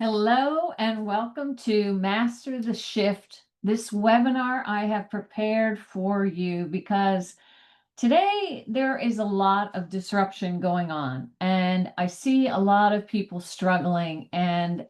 Hello and welcome to Master the Shift. This webinar I have prepared for you because today there is a lot of disruption going on, and I see a lot of people struggling, and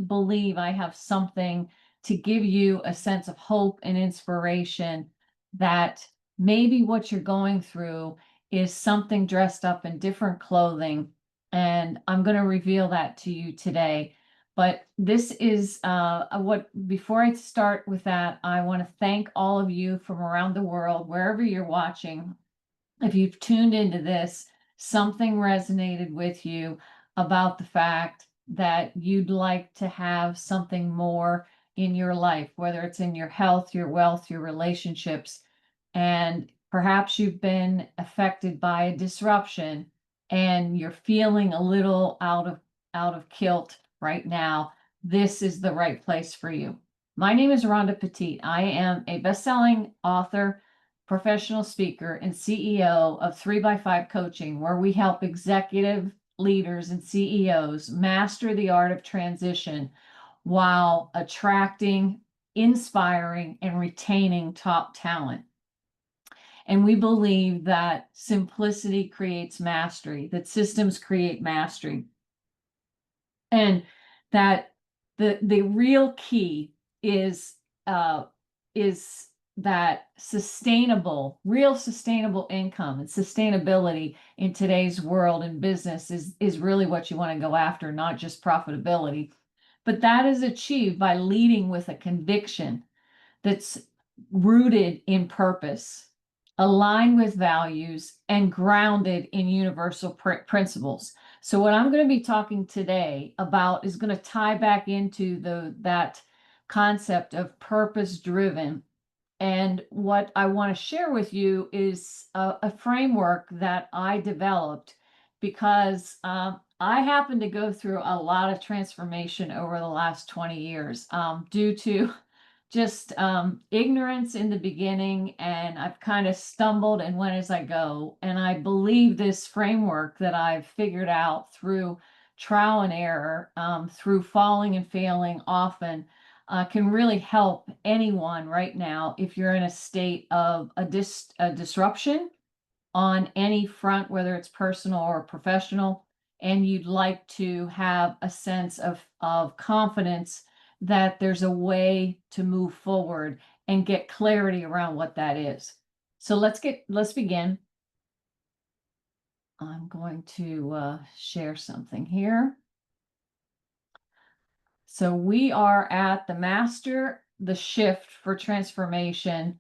believe I have something to give you a sense of hope and inspiration that maybe what you're going through is something dressed up in different clothing, and I'm going to reveal that to you today. But this is before I start with that, I want to thank all of you from around the world, wherever you're watching. If you've tuned into this, something resonated with you about the fact that you'd like to have something more in your life, whether it's in your health, your wealth, your relationships, and perhaps you've been affected by a disruption and you're feeling a little out of kilt right now. This is the right place for you. My name is Rhonda Petit. I am a best-selling author, professional speaker, and CEO of 3x5 Coaching, where we help executive leaders and CEOs master the art of transition while attracting, inspiring, and retaining top talent. And we believe that simplicity creates mastery, that systems create mastery, and that the real key is that real sustainable income and sustainability in today's world and business is really what you want to go after, not just profitability. But that is achieved by leading with a conviction that's rooted in purpose, aligned with values, and grounded in universal principles. So what I'm going to be talking today about is going to tie back into that concept of purpose driven. And what I want to share with you is a framework that I developed because I happen to go through a lot of transformation over the last 20 years due to just ignorance in the beginning, and I've kind of stumbled and went as I go. And I believe this framework that I've figured out through trial and error, through falling and failing often, can really help anyone right now if you're in a state of a disruption on any front, whether it's personal or professional, and you'd like to have a sense of confidence that there's a way to move forward and get clarity around what that is. So let's begin. I'm going to share something here. So we are at the Master the Shift for Transformation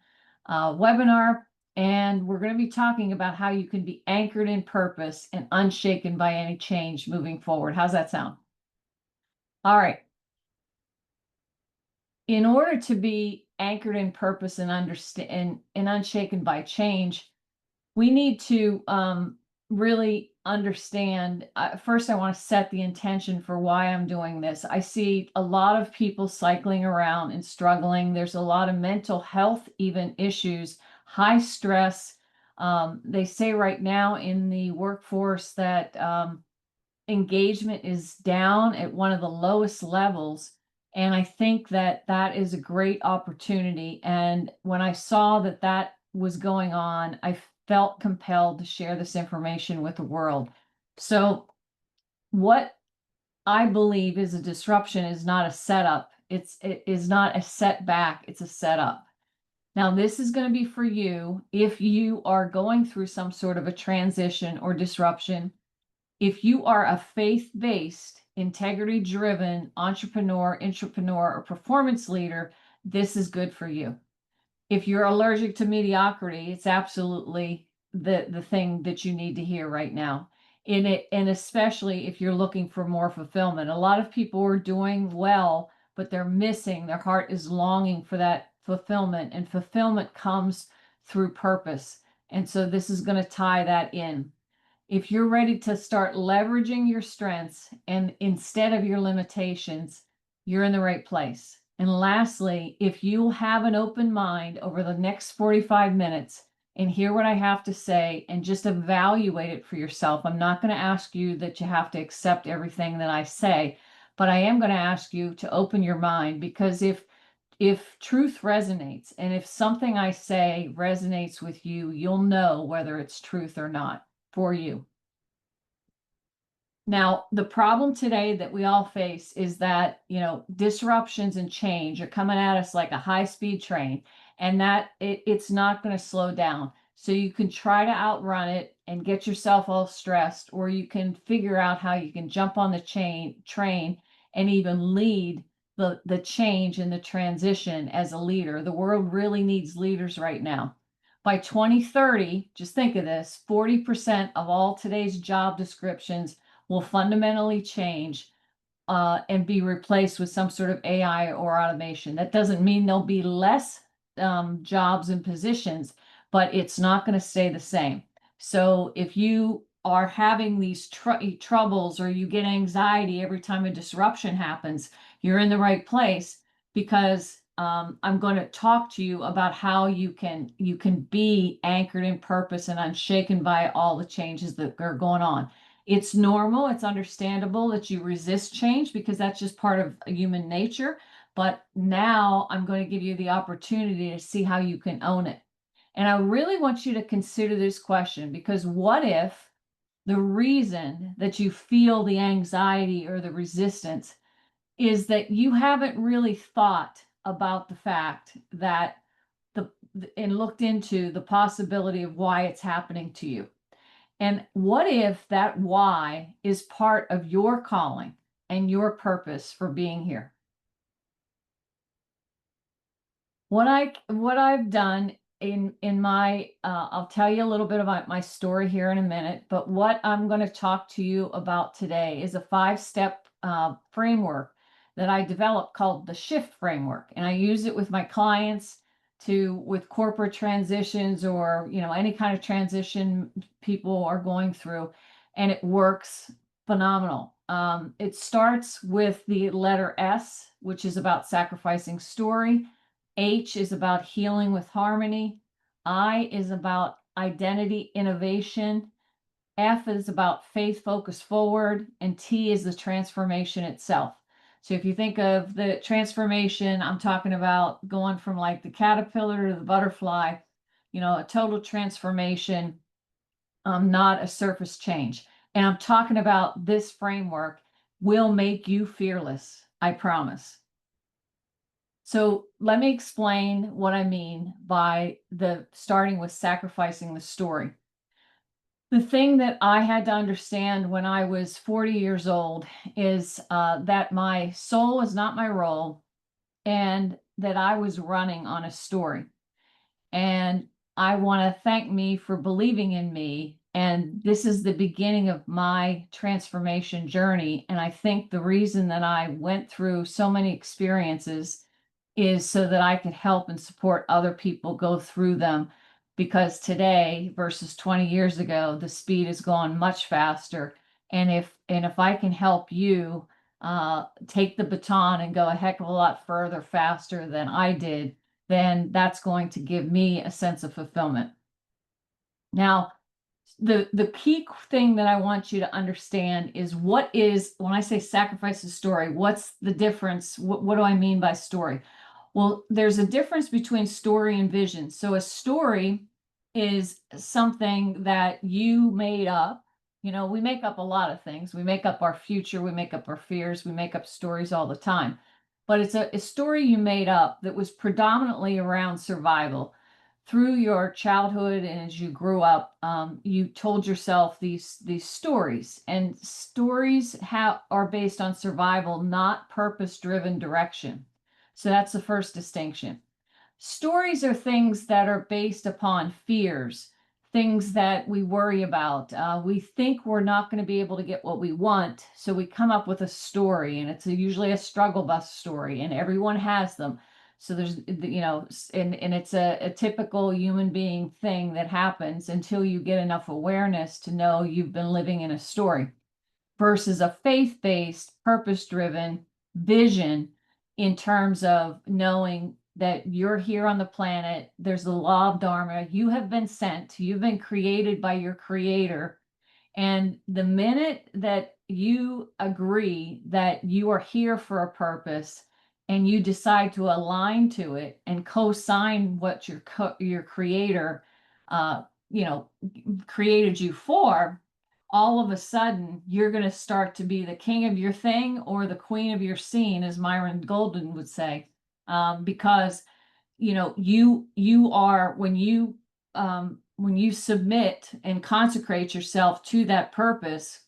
webinar, and we're going to be talking about how you can be anchored in purpose and unshaken by any change moving forward. How's that sound? All right. In order to be anchored in purpose and understand and unshaken by change, we need to really understand. First, I want to set the intention for why I'm doing this. I see a lot of people cycling around and struggling. There's a lot of mental health, even issues, high stress. They say right now in the workforce that engagement is down at one of the lowest levels. And I think that that is a great opportunity. And when I saw that that was going on, I felt compelled to share this information with the world. So what I believe is a disruption is not a setup. It is not a setback. It's a setup. Now, this is going to be for you if you are going through some sort of a transition or disruption. If you are a faith-based, integrity-driven entrepreneur, intrapreneur, or performance leader, this is good for you. If you're allergic to mediocrity, it's absolutely the thing that you need to hear right now. And especially if you're looking for more fulfillment. A lot of people are doing well, but they're missing. Their heart is longing for that fulfillment, and fulfillment comes through purpose. And so this is going to tie that in. If you're ready to start leveraging your strengths and instead of your limitations, you're in the right place. And lastly, if you have an open mind over the next 45 minutes and hear what I have to say and just evaluate it for yourself, I'm not going to ask you that you have to accept everything that I say, but I am going to ask you to open your mind, because if truth resonates, and if something I say resonates with you, you'll know whether it's truth or not for you. Now, the problem today that we all face is that, disruptions and change are coming at us like a high-speed train, and that it's not going to slow down. So you can try to outrun it and get yourself all stressed, or you can figure out how you can jump on the train and even lead the change and the transition as a leader. The world really needs leaders right now. By 2030, just think of this, 40% of all today's job descriptions will fundamentally change and be replaced with some sort of AI or automation. That doesn't mean there'll be less jobs and positions, but it's not going to stay the same. So if you are having these troubles, or you get anxiety every time a disruption happens, you're in the right place, because I'm going to talk to you about how you can be anchored in purpose and unshaken by all the changes that are going on. It's normal, it's understandable that you resist change, because that's just part of human nature. But now I'm going to give you the opportunity to see how you can own it. And I really want you to consider this question, because what if the reason that you feel the anxiety or the resistance is that you haven't really thought about the fact that and looked into the possibility of why it's happening to you? And what if that why is part of your calling and your purpose for being here? What I've done in my I'll tell you a little bit about my story here in a minute, but what I'm going to talk to you about today is a 5-step framework that I developed called the SHIFT framework, and I use it with my clients with corporate transitions, or any kind of transition people are going through, and it works phenomenal. It starts with the letter S, which is about sacrificing story. H is about healing with harmony. I is about identity innovation. F is about faith focus forward. And T is the transformation itself. So if you think of the transformation, I'm talking about going from like the caterpillar to the butterfly, a total transformation, not a surface change. And I'm talking about this framework will make you fearless, I promise. So let me explain what I mean by starting with sacrificing the story. The thing that I had to understand when I was 40 years old is that my soul was not my role, and that I was running on a story. And I want to thank me for believing in me. And this is the beginning of my transformation journey. And I think the reason that I went through so many experiences is so that I could help and support other people go through them. Because today versus 20 years ago, the speed has gone much faster. And if I can help you take the baton and go a heck of a lot further faster than I did, then that's going to give me a sense of fulfillment. Now, the key thing that I want you to understand is when I say sacrifice the story, what's the difference? What do I mean by story? Well, there's a difference between story and vision. So a story is something that you made up. We make up a lot of things. We make up our future, we make up our fears, we make up stories all the time. But it's a story you made up that was predominantly around survival. Through your childhood and as you grew up, you told yourself these stories, and stories are based on survival, not purpose-driven direction. So that's the first distinction. Stories are things that are based upon fears, things that we worry about. We think we're not going to be able to get what we want, so we come up with a story, and it's usually a struggle bus story, and everyone has them. So there's, and it's a typical human being thing that happens until you get enough awareness to know you've been living in a story, versus a faith-based, purpose-driven vision in terms of knowing that you're here on the planet. There's the law of Dharma. You have been sent. You've been created by your creator. And the minute that you agree that you are here for a purpose and you decide to align to it and co-sign what your creator, uh, you know, created you for, all of a sudden you're going to start to be the king of your thing or the queen of your scene, as Myron Golden would say, because you are, when you submit and consecrate yourself to that purpose,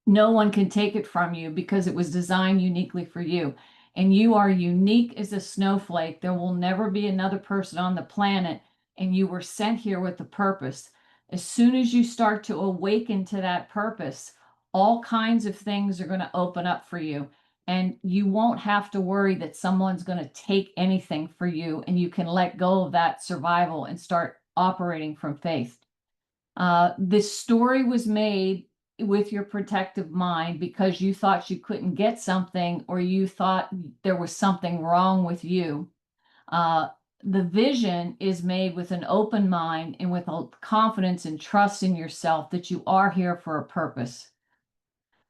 no one can take it from you because it was designed uniquely for you. And you are unique as a snowflake. There will never be another person on the planet, and you were sent here with a purpose. As soon as you start to awaken to that purpose, all kinds of things are going to open up for you. And you won't have to worry that someone's going to take anything for you, and you can let go of that survival and start operating from faith. This story was made with your protective mind because you thought you couldn't get something, or you thought there was something wrong with you. The vision is made with an open mind and with a confidence and trust in yourself that you are here for a purpose.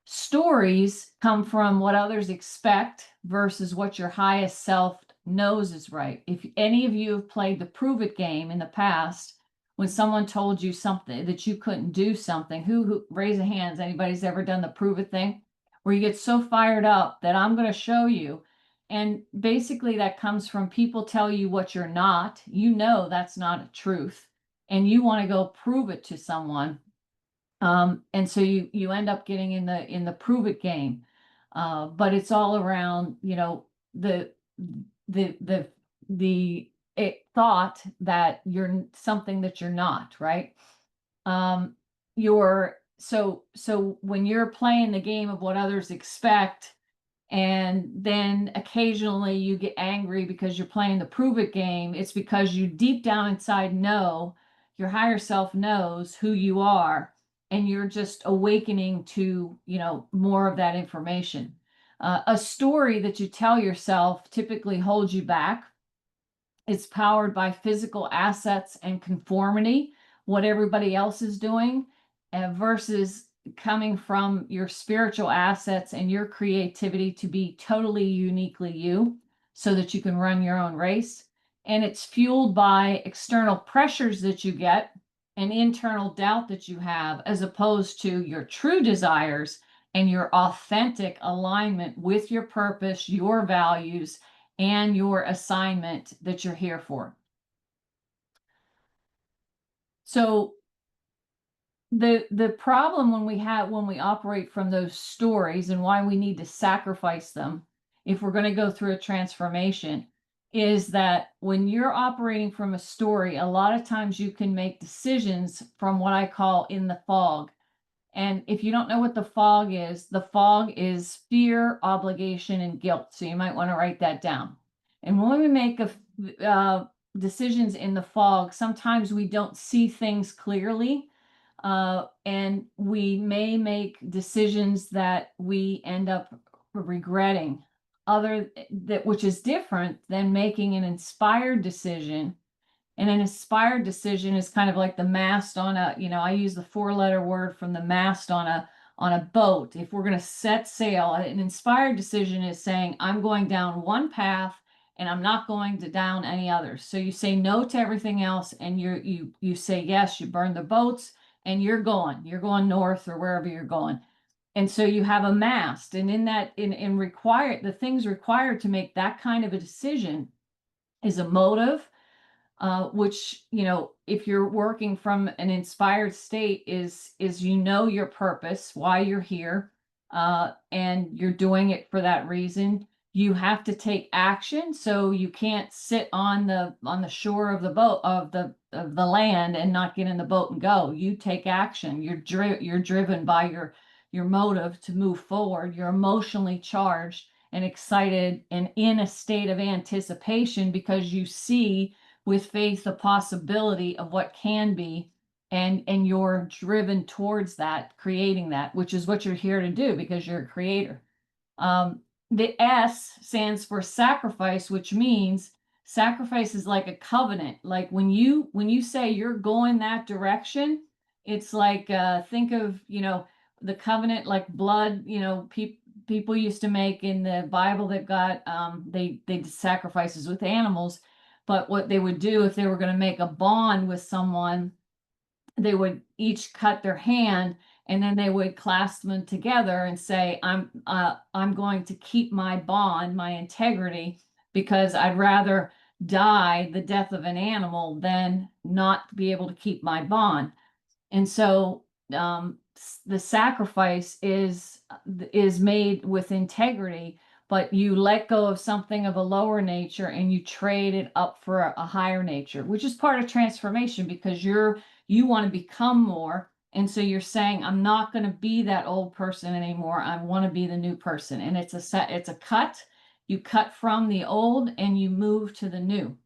Stories come from what others expect versus what your highest self knows is right. If any of you have played the prove it game in the past, when someone told you something that you couldn't do something, who raise a hands, anybody's ever done the prove it thing, where you get so fired up that I'm going to show you. And basically that comes from people tell you what you're not, that's not a truth, and you want to go prove it to someone. And so you end up getting in the prove it game. But it's all around, the the the thought that you're something that you're not, right? You're so when you're playing the game of what others expect, and then occasionally you get angry because you're playing the prove it game, it's because you deep down inside know, your higher self knows who you are, and you're just awakening to, more of that information. A story that you tell yourself typically holds you back. It's powered by physical assets and conformity, what everybody else is doing, versus coming from your spiritual assets and your creativity to be totally uniquely you, so that you can run your own race. And it's fueled by external pressures that you get and internal doubt that you have, as opposed to your true desires and your authentic alignment with your purpose, your values, and your assignment that you're here for. So the problem when we operate from those stories, and why we need to sacrifice them if we're going to go through a transformation, is that when you're operating from a story, a lot of times you can make decisions from what I call in the fog. And if you don't know what the fog is fear, obligation, and guilt. So you might want to write that down. And when we make decisions in the fog, sometimes we don't see things clearly. And we may make decisions that we end up regretting, which is different than making an inspired decision. And an inspired decision is kind of like the mast on I use the 4-letter word from the mast on a boat. If we're going to set sail, an inspired decision is saying, I'm going down one path and I'm not going to down any others. So you say no to everything else, and you say yes, you burn the boats, and you're going north or wherever you're going. And so you have a mast, and the things required to make that kind of a decision is a motive, which, if you're working from an inspired state, is your purpose, why you're here, and you're doing it for that reason. You have to take action, so you can't sit on the shore of the boat of the land and not get in the boat and go. You take action. You're driven by your motive to move forward. You're emotionally charged and excited and in a state of anticipation because you see with faith the possibility of what can be, and you're driven towards that, creating that, which is what you're here to do because you're a creator. The S stands for sacrifice, which means sacrifice is like a covenant. Like when you say you're going that direction, it's like think of the covenant, like blood, people used to make in the Bible that got, they did sacrifices with animals. But what they would do if they were going to make a bond with someone, they would each cut their hand, and then they would clasp them together and say, I'm going to keep my bond, my integrity, because I'd rather die the death of an animal than not be able to keep my bond. And so the sacrifice is made with integrity, but you let go of something of a lower nature and you trade it up for a higher nature, which is part of transformation, because you want to become more. And so you're saying, I'm not going to be that old person anymore. I want to be the new person. And it's a cut. You cut from the old and you move to the new.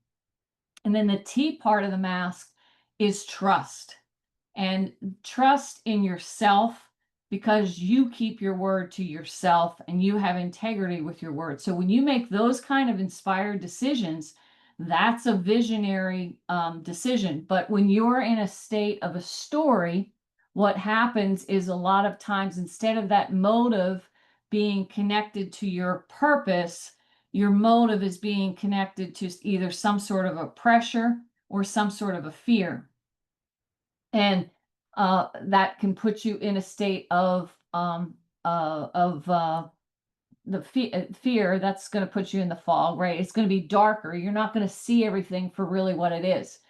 And then the T part of the mask is trust. And trust in yourself, because you keep your word to yourself and you have integrity with your word. So when you make those kind of inspired decisions, that's a visionary decision. But when you're in a state of a story, what happens is a lot of times, instead of that motive being connected to your purpose, your motive is being connected to either some sort of a pressure or some sort of a fear. And that can put you in a state of the fear. That's going to put you in the fog, right? It's going to be darker. You're not going to see everything for really what it is.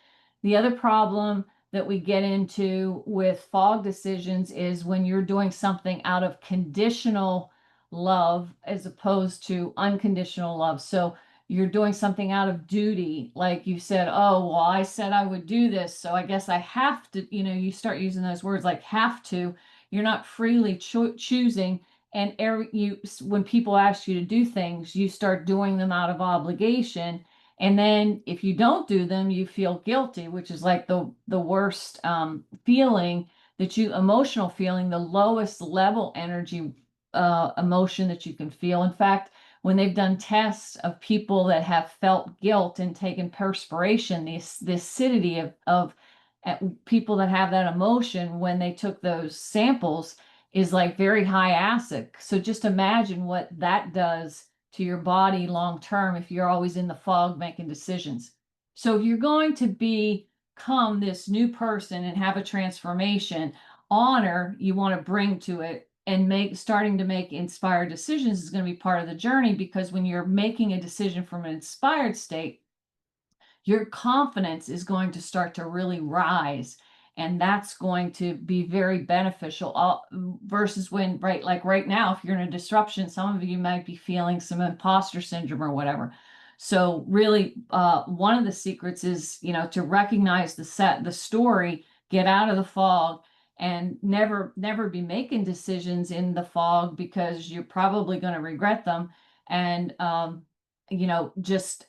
The other problem that we get into with fog decisions is when you're doing something out of conditional love as opposed to unconditional love. So you're doing something out of duty, like you said, oh, well, I said I would do this, so I guess I have to, you start using those words like have to. You're not freely choosing. And when people ask you to do things, you start doing them out of obligation. And then if you don't do them, you feel guilty, which is like the worst feeling, emotional feeling, the lowest level energy emotion that you can feel. In fact, when they've done tests of people that have felt guilt and taken perspiration, the acidity of people that have that emotion, when they took those samples, is like very high acid. So just imagine what that does to your body long term if you're always in the fog making decisions. So if you're going to become this new person and have a transformation, honor you want to bring to it, and starting to make inspired decisions is going to be part of the journey, because when you're making a decision from an inspired state, your confidence is going to start to really rise. And that's going to be very beneficial versus when, like right now, if you're in a disruption, some of you might be feeling some imposter syndrome or whatever. So really, one of the secrets is, to recognize the story, get out of the fog, and never be making decisions in the fog, because you're probably going to regret them. And, just,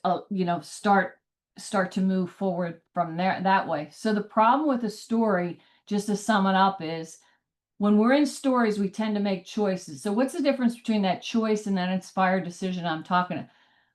start to move forward from there that way. So the problem with a story, just to sum it up, is when we're in stories, we tend to make choices. So what's the difference between that choice and that inspired decision I'm talking about?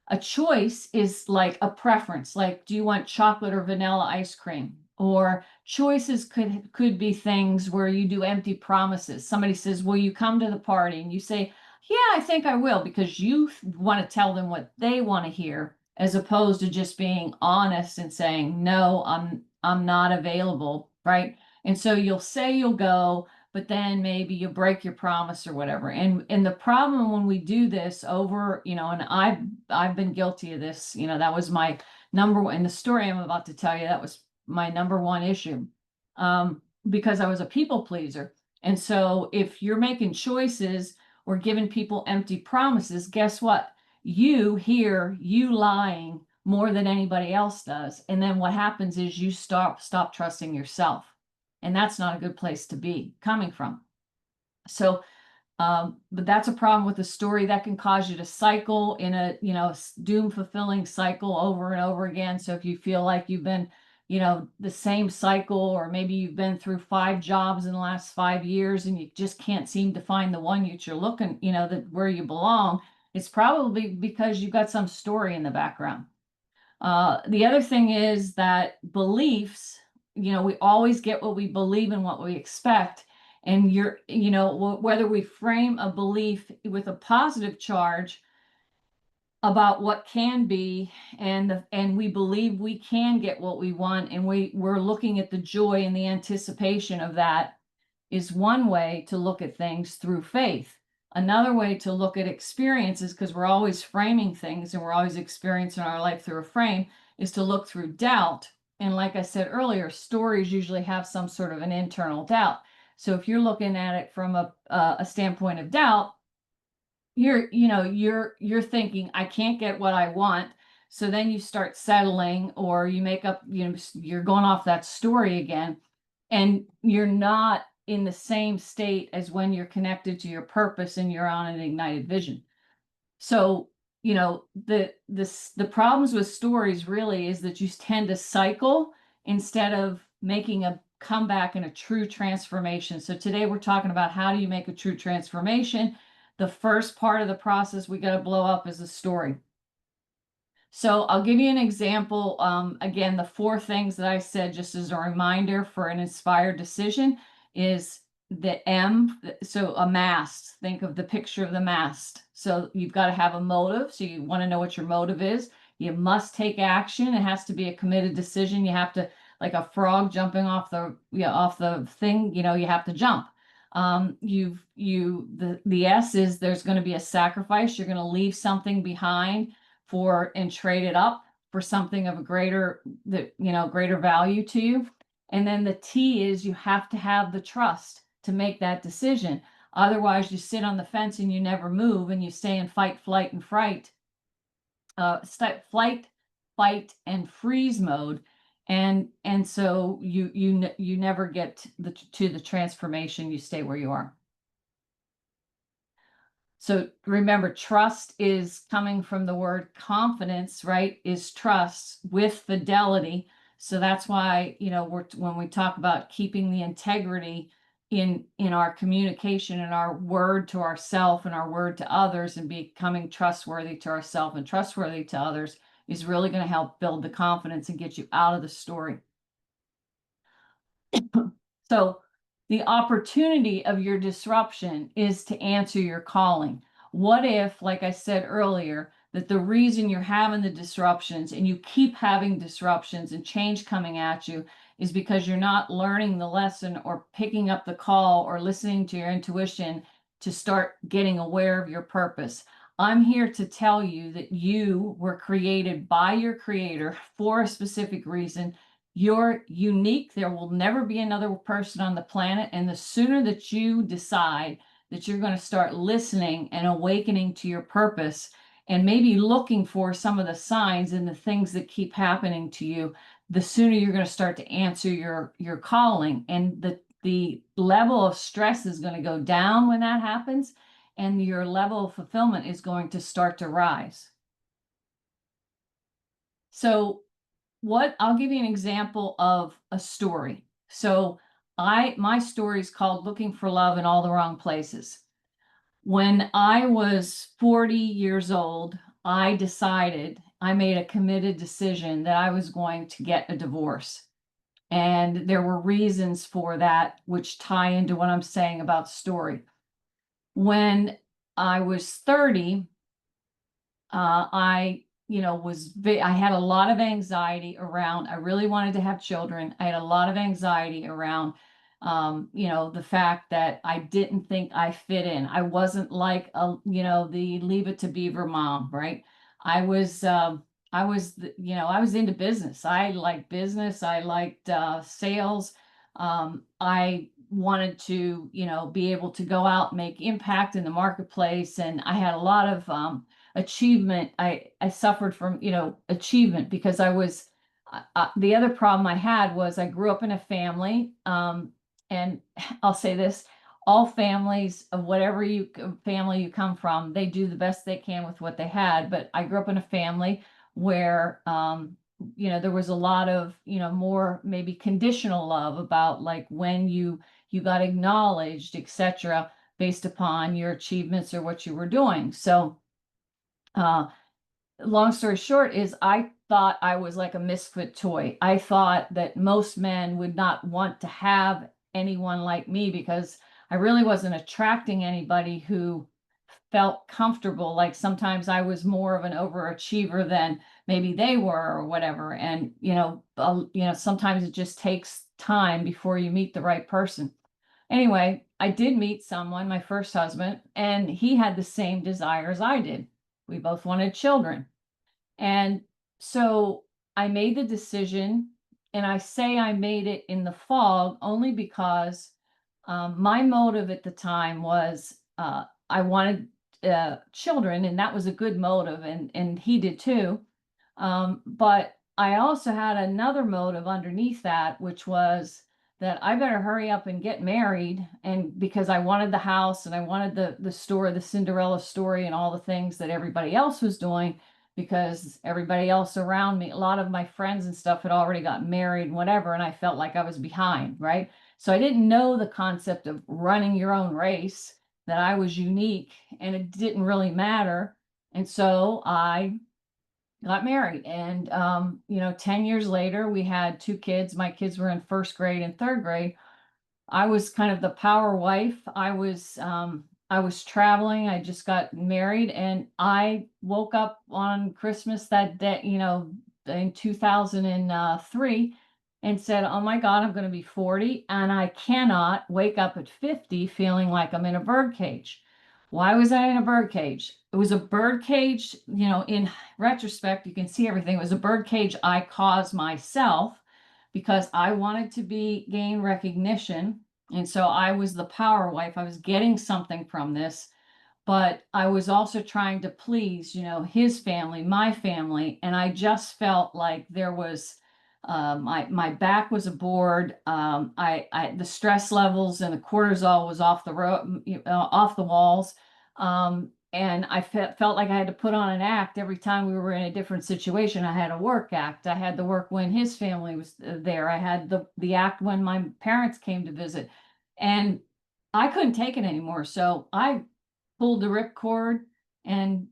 A choice is like a preference, like, do you want chocolate or vanilla ice cream? Or choices could be things where you do empty promises. Somebody says, will you come to the party? And you say, yeah, I think I will, because you want to tell them what they want to hear, as opposed to just being honest and saying, no, I'm not available, right? And so you'll say you'll go, but then maybe you break your promise or whatever. And the problem when we do this over, and I've been guilty of this, that was my number one, in the story I'm about to tell you, that was my number one issue, because I was a people pleaser. And so if you're making choices or giving people empty promises, guess what? You hear you lying more than anybody else does. And then what happens is you stop trusting yourself. And that's not a good place to be coming from. So, but that's a problem with the story that can cause you to cycle in a, doom fulfilling cycle over and over again. So if you feel like you've been, the same cycle, or maybe you've been through 5 jobs in the last 5 years and you just can't seem to find the one that you're looking, where you belong, it's probably because you've got some story in the background. The other thing is that beliefs, we always get what we believe and what we expect. And whether we frame a belief with a positive charge about what can be, and we believe we can get what we want, and we're looking at the joy and the anticipation of that, is one way to look at things through faith. Another way to look at experiences, because we're always framing things and we're always experiencing our life through a frame, is to look through doubt. And like I said earlier, stories usually have some sort of an internal doubt. So if you're looking at it from a standpoint of doubt, you're thinking, I can't get what I want. So then you start settling, or you make up, you're going off that story again, and you're not in the same state as when you're connected to your purpose and you're on an ignited vision. So, the problems with stories really is that you tend to cycle instead of making a comeback and a true transformation. So today we're talking about, how do you make a true transformation? The first part of the process we got to blow up is a story. So I'll give you an example. Again, the 4 things that I said, just as a reminder for an inspired decision, is the M. So a mast, think of the picture of the mast. So you've got to have a motive. So you want to know what your motive is. You must take action. It has to be a committed decision. You have to, like a frog jumping off the thing, you have to jump. The S is, there's going to be a sacrifice. You're going to leave something behind and trade it up for something of a greater value to you. And then the T is, you have to have the trust to make that decision. Otherwise, you sit on the fence and you never move, and you stay in fight, flight, and fright. Flight, fight, and freeze mode. And so you never get to the transformation. You stay where you are. So remember, trust is coming from the word confidence, right? Is trust with fidelity. So that's why, when we talk about keeping the integrity in our communication and our word to ourselves and our word to others, and becoming trustworthy to ourselves and trustworthy to others, is really going to help build the confidence and get you out of the story. So the opportunity of your disruption is to answer your calling. What if, like I said earlier, that the reason you're having the disruptions, and you keep having disruptions and change coming at you, is because you're not learning the lesson, or picking up the call, or listening to your intuition to start getting aware of your purpose. I'm here to tell you that you were created by your creator for a specific reason. You're unique. There will never be another person on the planet. And the sooner that you decide that you're going to start listening and awakening to your purpose, and maybe looking for some of the signs and the things that keep happening to you, the sooner you're going to start to answer your calling. And the level of stress is going to go down when that happens, and your level of fulfillment is going to start to rise. So I'll give you an example of a story. So my story is called Looking for Love in All the Wrong Places. When I was 40 years old, I made a committed decision that I was going to get a divorce. And there were reasons for that, which tie into what I'm saying about story. When I was 30, I had a lot of anxiety around, I really wanted to have children. I had a lot of anxiety around, the fact that I didn't think I fit in. I wasn't like, the Leave It to Beaver mom, right? I was into business. I liked business. I liked sales. I wanted to, be able to go out and make impact in the marketplace. And I had a lot of achievement. I suffered from, achievement, because the other problem I had was, I grew up in a family, and I'll say this, all families of whatever family you come from, they do the best they can with what they had. But I grew up in a family where, there was a lot of, more maybe conditional love, about like when you got acknowledged, etc., based upon your achievements or what you were doing. So long story short is, I thought I was like a misfit toy. I thought that most men would not want to have anyone like me, because I really wasn't attracting anybody who felt comfortable. Like sometimes I was more of an overachiever than maybe they were or whatever. And, sometimes it just takes time before you meet the right person. Anyway, I did meet someone, my first husband, and he had the same desires I did. We both wanted children. And so I made the decision, and I say I made it in the fog only because my motive at the time was I wanted children, and that was a good motive, and he did too. But I also had another motive underneath that, which was that I better hurry up and get married, and because I wanted the house and I wanted the story, the Cinderella story, and all the things that everybody else was doing, because everybody else around me, a lot of my friends and stuff had already gotten married and whatever, and I felt like I was behind, right? So I didn't know the concept of running your own race, that I was unique and it didn't really matter. And so I got married, and 10 years later we had two kids. My kids were in first grade and third grade. I was kind of the power wife. I was traveling. I just got married, and I woke up on Christmas that day, in 2003, and said, "Oh my God, I'm going to be 40, and I cannot wake up at 50 feeling like I'm in a bird cage." Why was I in a bird cage? It was a bird cage, in retrospect, you can see everything. It was a bird cage I caused myself because I wanted to gain recognition. And so I was the power wife. I was getting something from this, but I was also trying to please, his family, my family. And I just felt like there was, my back was aboard. The stress levels and the cortisol was off off the walls. And I felt like I had to put on an act every time we were in a different situation. I had a work act. I had the work when his family was there. I had the act when my parents came to visit, and I couldn't take it anymore. So I pulled the ripcord and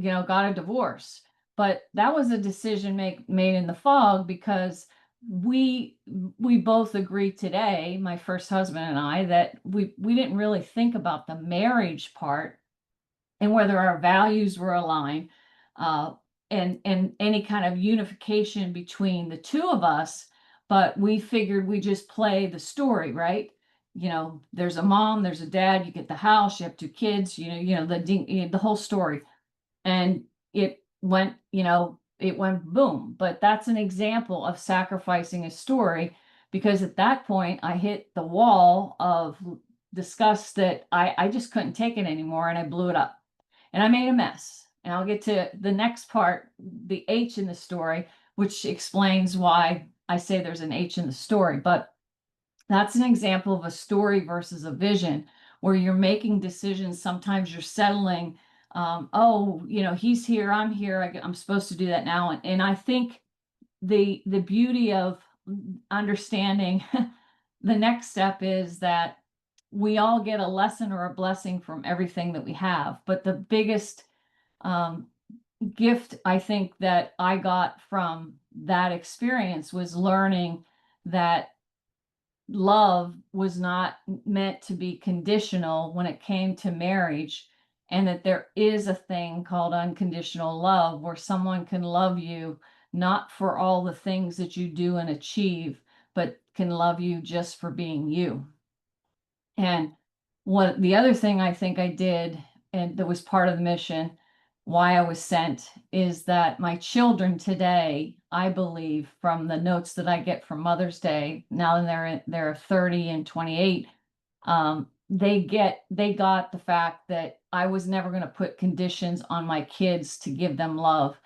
got a divorce. But that was a decision made in the fog, because we both agreed today, my first husband and I, that we didn't really think about the marriage part and whether our values were aligned, uh, and any kind of unification between the two of us. But we figured we just play the story, right? There's a mom, there's a dad, you get the house, you have two kids, the whole story. And it went boom. But that's an example of sacrificing a story, because at that point I hit the wall of disgust that I just couldn't take it anymore, and I blew it up and I made a mess. And I'll get to the next part, the H in the story, which explains why I say there's an H in the story. But that's an example of a story versus a vision, where you're making decisions. Sometimes you're settling. He's here, I'm here, I'm supposed to do that now. And I think the beauty of understanding the next step is that we all get a lesson or a blessing from everything that we have. But the biggest um, gift I think that I got from that experience was learning that love was not meant to be conditional when it came to marriage, and that there is a thing called unconditional love, where someone can love you not for all the things that you do and achieve, but can love you just for being you. And what the other thing I think I did, and that was part of the mission, why I was sent, is that my children today, I believe, from the notes that I get from Mother's Day, now they're 30 and 28, they got the fact that I was never going to put conditions on my kids to give them love.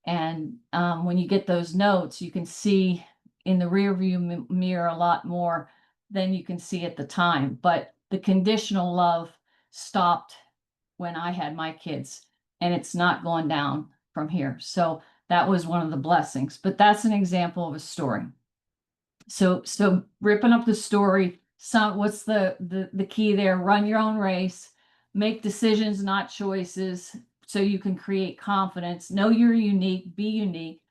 And when you get those notes, you can see in the rear view mirror a lot more than you can see at the time. But the conditional love stopped when I had my kids, and it's not going down from here. So that was one of the blessings. But that's an example of a story. So ripping up the story, what's the key there? Run your own race, make decisions, not choices, so you can create confidence. Know you're unique, be unique,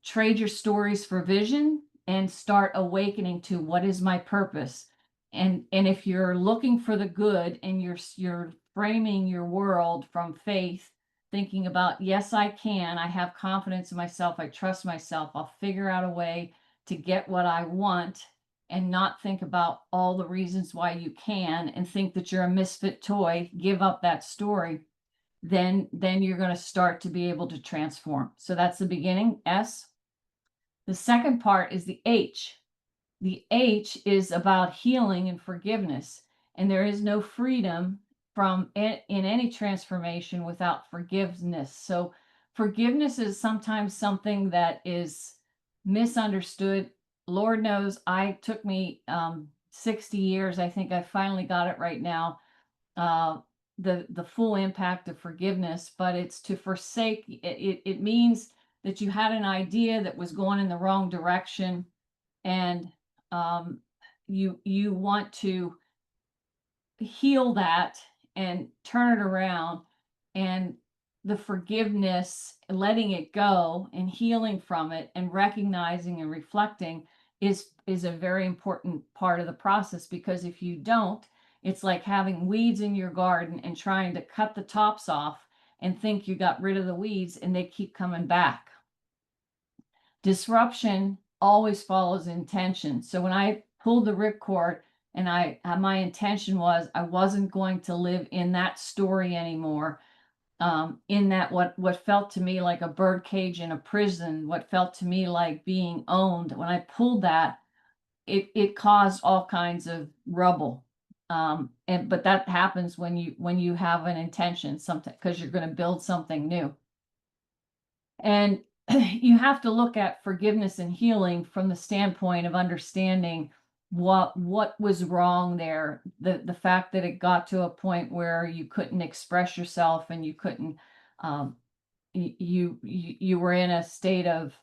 trade your stories for vision, and start awakening to what is my purpose. And if you're looking for the good and you're framing your world from faith, thinking about, yes, I can, I have confidence in myself, I trust myself, I'll figure out a way to get what I want, and not think about all the reasons why you can and think that you're a misfit toy, give up that story, then you're going to start to be able to transform. So that's the beginning, S. The second part is the H. The H is about healing and forgiveness. And there is no freedom in any transformation without forgiveness. So forgiveness is sometimes something that is misunderstood. Lord knows took me 60 years. I think I finally got it right now. The full impact of forgiveness, but it's to forsake. It means that you had an idea that was going in the wrong direction, and you want to heal that and turn it around. And the forgiveness, letting it go and healing from it and recognizing and reflecting is a very important part of the process, because if you don't, it's like having weeds in your garden and trying to cut the tops off and think you got rid of the weeds, and they keep coming back. Disruption always follows intention. So when I pulled the ripcord, and my intention was I wasn't going to live in that story anymore, in that what felt to me like a bird cage in a prison, what felt to me like being owned. When I pulled that, it caused all kinds of rubble. But that happens when you have an intention, something, because you're going to build something new. And you have to look at forgiveness and healing from the standpoint of understanding what was wrong there. The fact that it got to a point where you couldn't express yourself, and you couldn't, you were in a state of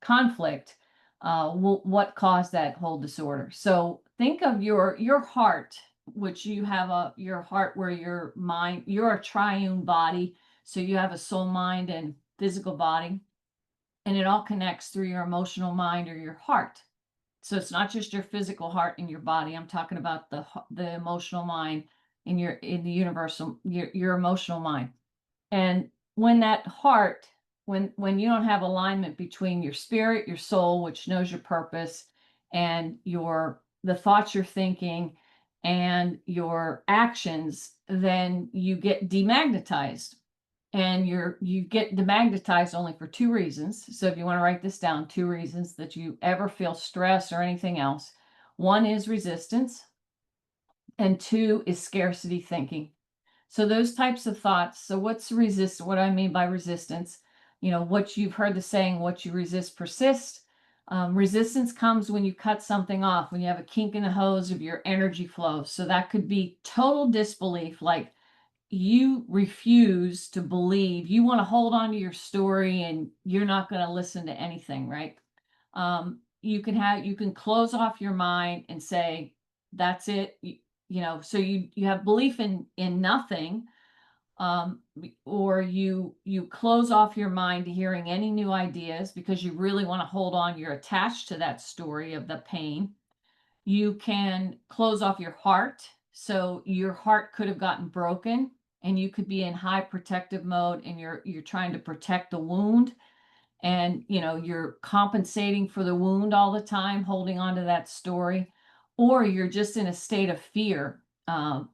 conflict. What caused that whole disorder? So think of your heart, which you have your heart where your mind, you're a triune body. So you have a soul, mind, and physical body, and it all connects through your emotional mind or your heart. So it's not just your physical heart and your body. I'm talking about the emotional mind in the universal, your emotional mind. And when that heart, when you don't have alignment between your spirit, your soul, which knows your purpose, and the thoughts you're thinking and your actions, then you get demagnetized. And you get demagnetized only for two reasons. So if you want to write this down, two reasons that you ever feel stress or anything else. One is resistance, and two is scarcity thinking. So those types of thoughts. So what I mean by resistance, what you've heard the saying, what you resist persists. Resistance comes when you cut something off, when you have a kink in the hose of your energy flow. So that could be total disbelief, like you refuse to believe, you want to hold on to your story, and you're not going to listen to anything, right? You can close off your mind and say, that's it. So you have belief in nothing, or you close off your mind to hearing any new ideas because you really want to hold on, you're attached to that story of the pain. You can close off your heart. So your heart could have gotten broken, and you could be in high protective mode, and you're trying to protect the wound, and you're compensating for the wound all the time, holding on to that story. Or you're just in a state of fear.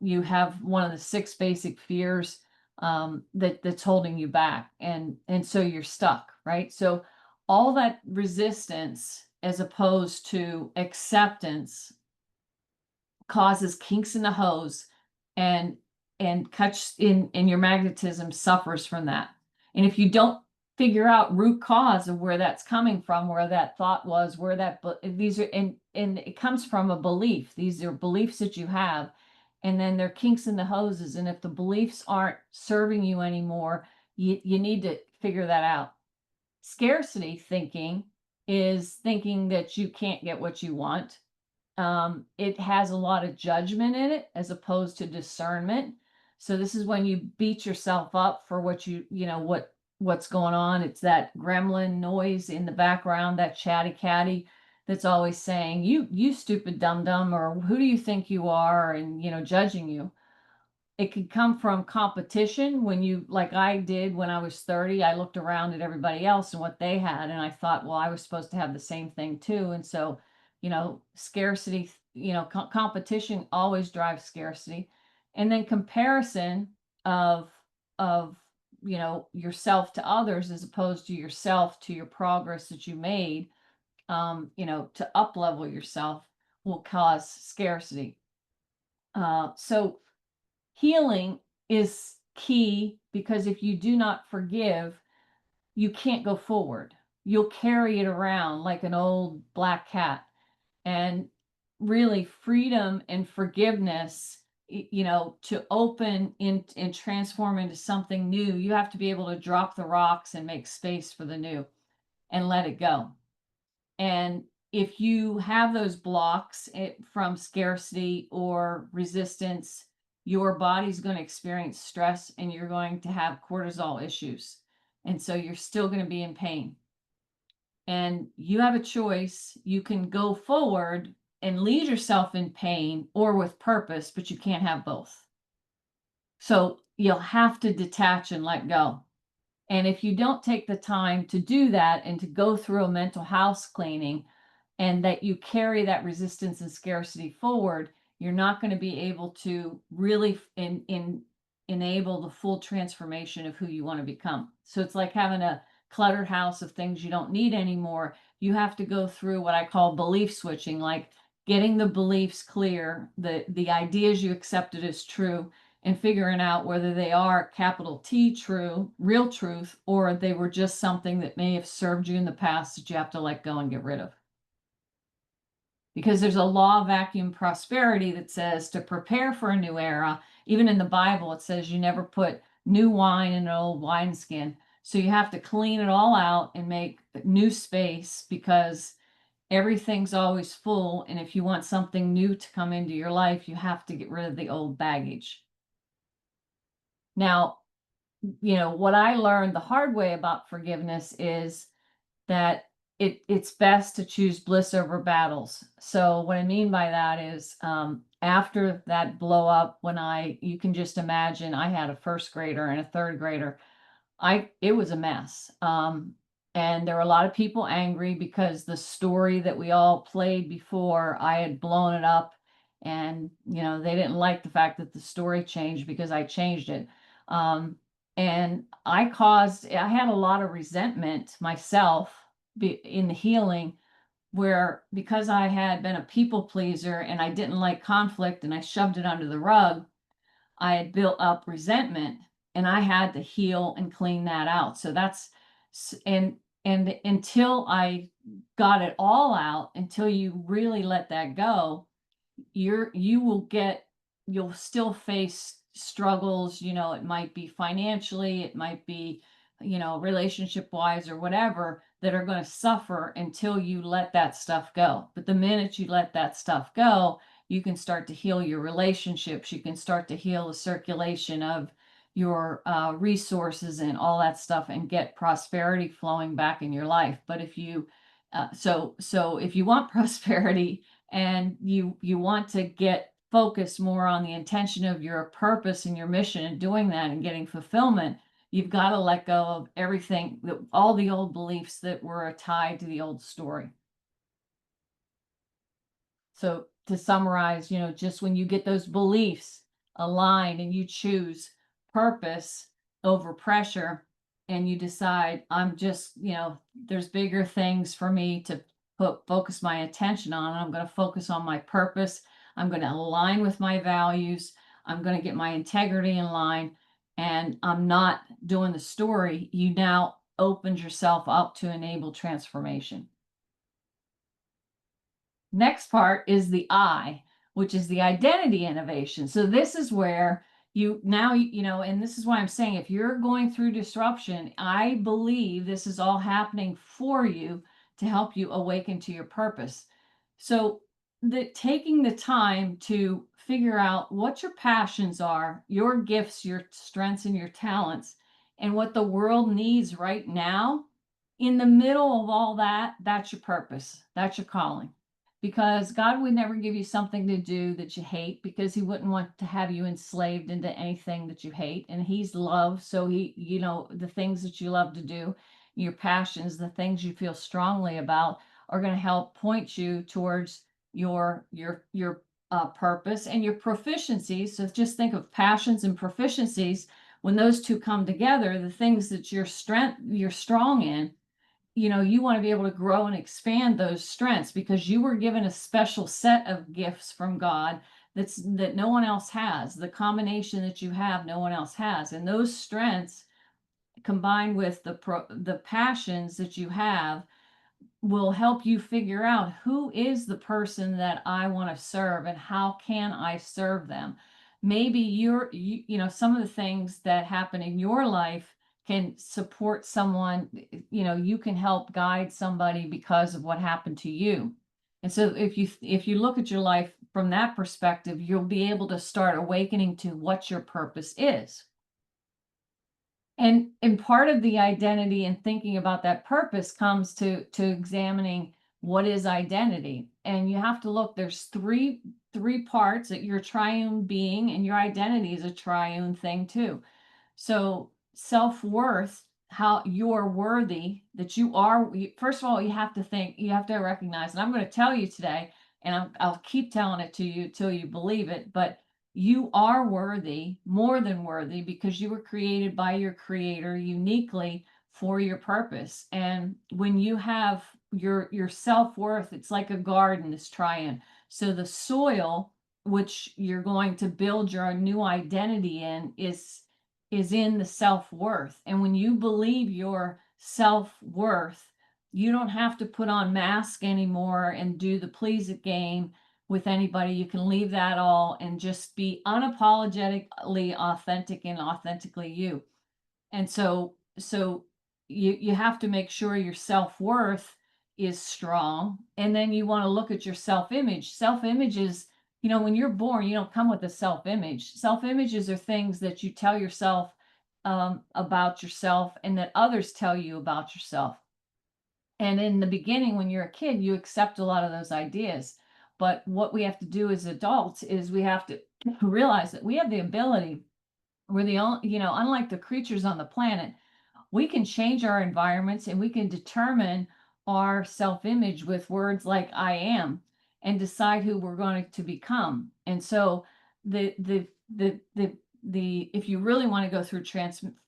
You have one of the 6 basic fears that's holding you back, and so you're stuck, right? So all that resistance as opposed to acceptance causes kinks in the hose, and cuts in, and your magnetism suffers from that. And if you don't figure out root cause of where that's coming from, where that thought was, where these are, and it comes from a belief. These are beliefs that you have, and then they're kinks in the hoses. And if the beliefs aren't serving you anymore, you need to figure that out. Scarcity thinking is thinking that you can't get what you want. It has a lot of judgment in it as opposed to discernment. So this is when you beat yourself up for what's going on. It's that gremlin noise in the background, that chatty catty. that's always saying, you stupid dum dum, or who do you think you are, and judging you. It could come from competition when you, like I did when I was 30, I looked around at everybody else and what they had, and I thought, well, I was supposed to have the same thing too. And so, scarcity, competition always drives scarcity. And then comparison of of yourself to others, as opposed to yourself to your progress that you made, to up level yourself, will cause scarcity. So healing is key, because if you do not forgive, you can't go forward. You'll carry it around like an old black cat. And really, freedom and forgiveness, to open in and transform into something new, you have to be able to drop the rocks and make space for the new and let it go. And if you have those blocks from scarcity or resistance, your body's going to experience stress and you're going to have cortisol issues. And so you're still going to be in pain. And you have a choice. You can go forward and leave yourself in pain or with purpose, but you can't have both. So you'll have to detach and let go. And if you don't take the time to do that and to go through a mental house cleaning, and that you carry that resistance and scarcity forward, you're not going to be able to really enable the full transformation of who you want to become. So it's like having a cluttered house of things you don't need anymore. You have to go through what I call belief switching, like getting the beliefs clear, the ideas you accepted as true, and figuring out whether they are capital T true, real truth, or they were just something that may have served you in the past that you have to let go and get rid of. Because there's a law of vacuum prosperity that says to prepare for a new era. Even in the Bible, it says you never put new wine in an old wineskin. So you have to clean it all out and make new space, because everything's always full. And if you want something new to come into your life, you have to get rid of the old baggage. Now, what I learned the hard way about forgiveness is that it's best to choose bliss over battles. So what I mean by that is, after that blow up, when you can just imagine, I had a first grader and a third grader. It was a mess. And there were a lot of people angry because the story that we all played before, I had blown it up, and they didn't like the fact that the story changed because I changed it. And I had a lot of resentment myself in the healing, where because I had been a people pleaser and I didn't like conflict and I shoved it under the rug, I had built up resentment, and I had to heal and clean that out. So and until I got it all out, until you really let that go, you'll still face struggles. It might be financially, it might be, relationship wise or whatever, that are going to suffer until you let that stuff go. But the minute you let that stuff go, you can start to heal your relationships. You can start to heal the circulation of your resources and all that stuff, and get prosperity flowing back in your life. But if you so if you want prosperity, and you want to get focused more on the intention of your purpose and your mission, and doing that and getting fulfillment, you've got to let go of everything, all the old beliefs that were tied to the old story. So to summarize, just when you get those beliefs aligned and you choose purpose over pressure, and you decide, I'm just, there's bigger things for me to focus my attention on. I'm going to focus on my purpose. I'm going to align with my values. I'm going to get my integrity in line, and I'm not doing the story. You now opened yourself up to enable transformation. Next part is the I, which is the identity innovation. So this is where and this is why I'm saying, if you're going through disruption, I believe this is all happening for you to help you awaken to your purpose. So taking the time to figure out what your passions are, your gifts, your strengths, and your talents, and what the world needs right now, in the middle of all that, that's your purpose. That's your calling. Because God would never give you something to do that you hate, because he wouldn't want to have you enslaved into anything that you hate. And he's love. So the things that you love to do, your passions, the things you feel strongly about are going to help point you towards your purpose and your proficiencies. So just think of passions and proficiencies. When those two come together, the things that you're strong in, you want to be able to grow and expand those strengths, because you were given a special set of gifts from God that no one else has. The combination that you have, no one else has. And those strengths combined with the passions that you have will help you figure out who is the person that I want to serve and how can I serve them. Maybe some of the things that happen in your life can support someone, you can help guide somebody because of what happened to you. And so if you look at your life from that perspective, you'll be able to start awakening to what your purpose is. And part of the identity and thinking about that purpose comes to examining what is identity. And you have to look, there's three parts: that you're a triune being, and your identity is a triune thing too. So self-worth, how you're worthy, that you are, first of all, you have to recognize, and I'm going to tell you today, and I'll keep telling it to you till you believe it, but you are worthy, more than worthy, because you were created by your creator uniquely for your purpose. And when you have your self-worth, it's like a garden, this triune. So the soil which you're going to build your new identity in is in the self-worth. And when you believe your self-worth, you don't have to put on mask anymore and do the please it game with anybody. You can leave that all and just be unapologetically authentic and authentically you. And so you have to make sure your self-worth is strong. And then you want to look at your self-image. Self-image is, when you're born, you don't come with a self-image. Self-images are things that you tell yourself about yourself, and that others tell you about yourself. And in the beginning, when you're a kid, you accept a lot of those ideas. But what we have to do as adults is we have to realize that we have the ability, we're the only, unlike the creatures on the planet, we can change our environments, and we can determine our self-image with words like I am, and decide who we're going to become. And so if you really want to go through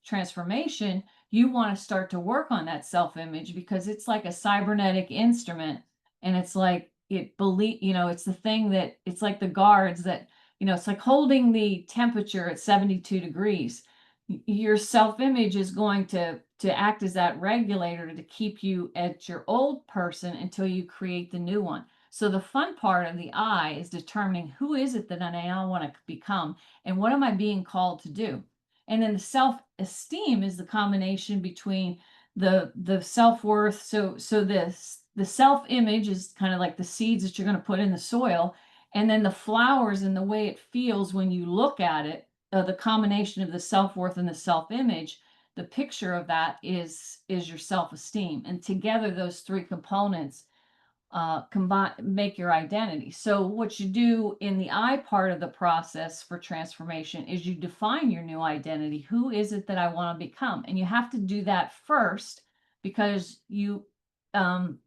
transformation, you want to start to work on that self-image, because it's like a cybernetic instrument. And it's like it's the thing that it's like the guards that, it's like holding the temperature at 72 degrees. Your self-image is going to act as that regulator to keep you at your old person until you create the new one. So the fun part of the I is determining who is it that I now want to become, and what am I being called to do. And then the self-esteem is the combination between the self-worth. So the self-image is kind of like the seeds that you're going to put in the soil, and then the flowers and the way it feels when you look at it, the combination of the self-worth and the self-image, the picture of that is your self-esteem. And together, those three components combine, make your identity. So what you do in the I part of the process for transformation is you define your new identity. Who is it that I want to become? And you have to do that first, because you can't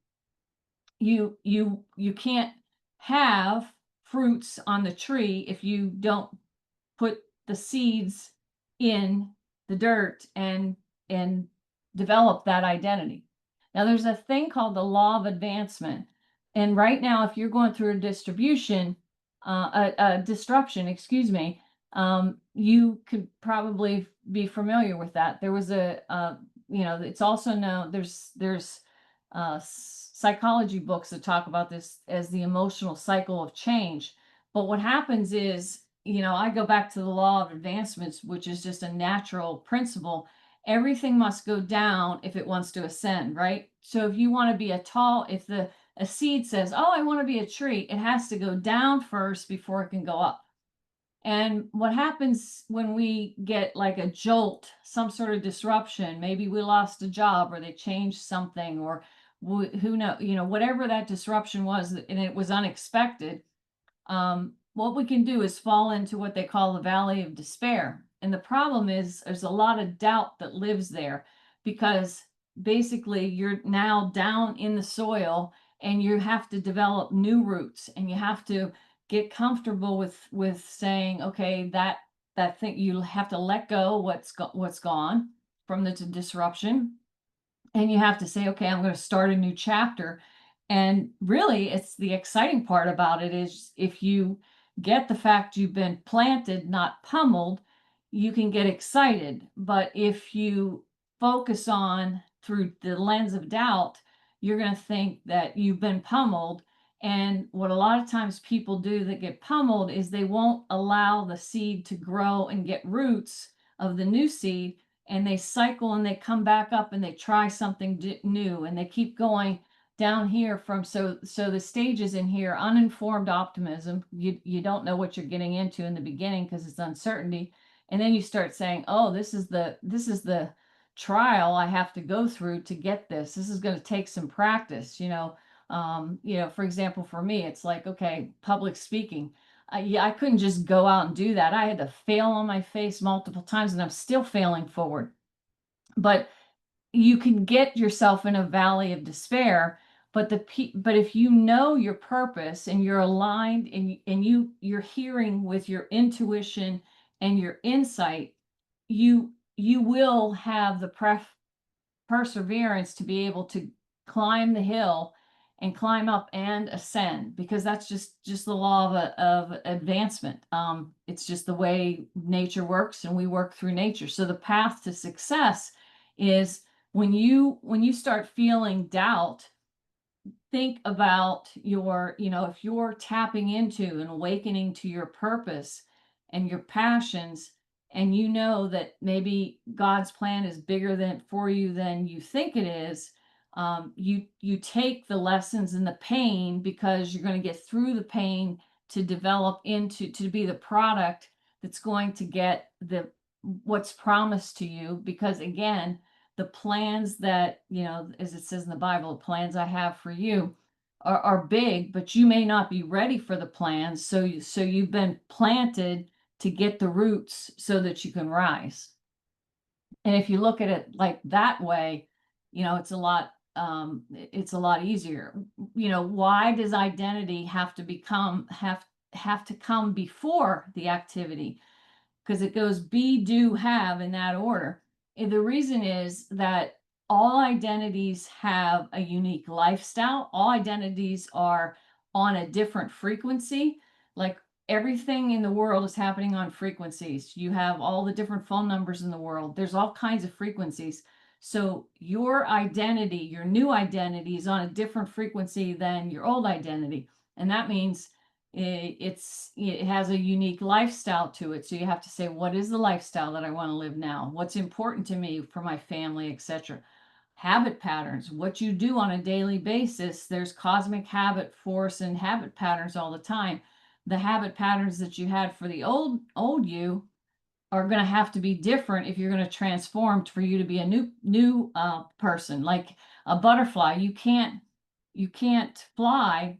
have fruits on the tree if you don't put the seeds in the dirt and develop that identity. Now, there's a thing called the law of advancement. And right now, if you're going through a disruption, excuse me, you could probably be familiar with that. There was it's also known, there's psychology books that talk about this as the emotional cycle of change. But what happens is, I go back to the law of advancements, which is just a natural principle. Everything must go down if it wants to ascend, right? So if you want to be if a seed says, oh, I want to be a tree, it has to go down first before it can go up. And what happens when we get like a jolt, some sort of disruption, maybe we lost a job or they changed something, or who know, whatever that disruption was, and it was unexpected. What we can do is fall into what they call the valley of despair. And the problem is there's a lot of doubt that lives there, because basically you're now down in the soil and you have to develop new roots, and you have to get comfortable with saying, okay, that thing, you have to let go what's gone from the disruption, and you have to say, okay, I'm going to start a new chapter. And really, it's the exciting part about it is if you get the fact you've been planted, not pummeled, you can get excited. But if you focus on through the lens of doubt, you're going to think that you've been pummeled. And what a lot of times people do that get pummeled is they won't allow the seed to grow and get roots of the new seed, and they cycle and they come back up and they try something new, and they keep going down here from, so the stages in here: uninformed optimism, you don't know what you're getting into in the beginning because it's uncertainty, and then you start saying, oh, this is the trial I have to go through to get this is going to take some practice. For example, for me, it's like, okay, public speaking, I couldn't just go out and do that. I had to fail on my face multiple times, and I'm still failing forward. But you can get yourself in a valley of despair. But if you know your purpose and you're aligned, and you're hearing with your intuition and your insight, you will have the perseverance to be able to climb the hill and climb up and ascend, because that's just the law of advancement. It's just the way nature works, and we work through nature. So the path to success is when you start feeling doubt, think about if you're tapping into and awakening to your purpose and your passions, and you know that maybe God's plan is bigger for you than you think it is. You take the lessons and the pain, because you're going to get through the pain to develop to be the product that's going to get what's promised to you. Because again, the plans that, as it says in the Bible, the plans I have for you are big, but you may not be ready for the plans. So you've been planted to get the roots so that you can rise. And if you look at it like that way, it's a lot easier. Why does identity have to come before the activity? Because it goes be, do, have in that order. And the reason is that all identities have a unique lifestyle. All identities are on a different frequency. Like everything in the world is happening on frequencies. You have all the different phone numbers in the world. There's all kinds of frequencies. So your identity, your new identity, is on a different frequency than your old identity. And that means it has a unique lifestyle to it. So you have to say, what is the lifestyle that I want to live now? What's important to me for my family, etc. Habit patterns, what you do on a daily basis. There's cosmic habit force and habit patterns all the time. The habit patterns that you had for the old you are going to have to be different if you're going to transform for you to be a new person. Like a butterfly, you can't fly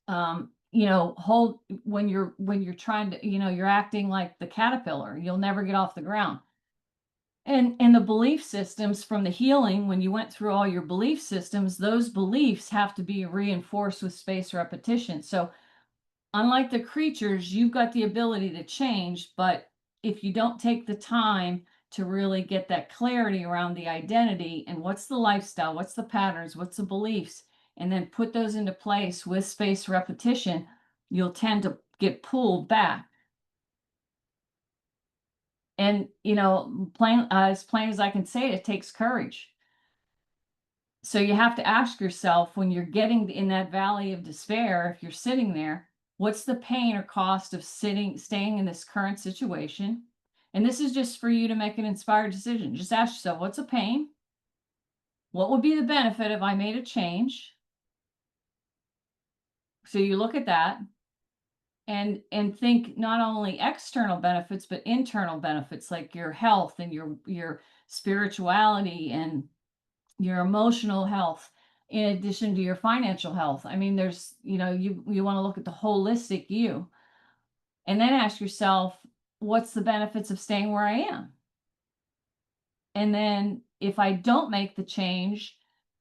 hold when you're trying to, you're acting like the caterpillar. You'll never get off the ground. And the belief systems from the healing, when you went through all your belief systems, those beliefs have to be reinforced with space repetition. So unlike the creatures, you've got the ability to change, but if you don't take the time to really get that clarity around the identity and what's the lifestyle, what's the patterns, what's the beliefs, and then put those into place with space repetition, you'll tend to get pulled back. And, as plain as I can say, it takes courage. So you have to ask yourself, when you're getting in that valley of despair, if you're sitting there, what's the pain or cost of staying in this current situation? And this is just for you to make an inspired decision. Just ask yourself, what's the pain? What would be the benefit if I made a change? So you look at that. and think not only external benefits, but internal benefits, like your health and your spirituality and your emotional health, in addition to your financial health. I mean, there's, you want to look at the holistic you, and then ask yourself, what's the benefits of staying where I am? And then if I don't make the change,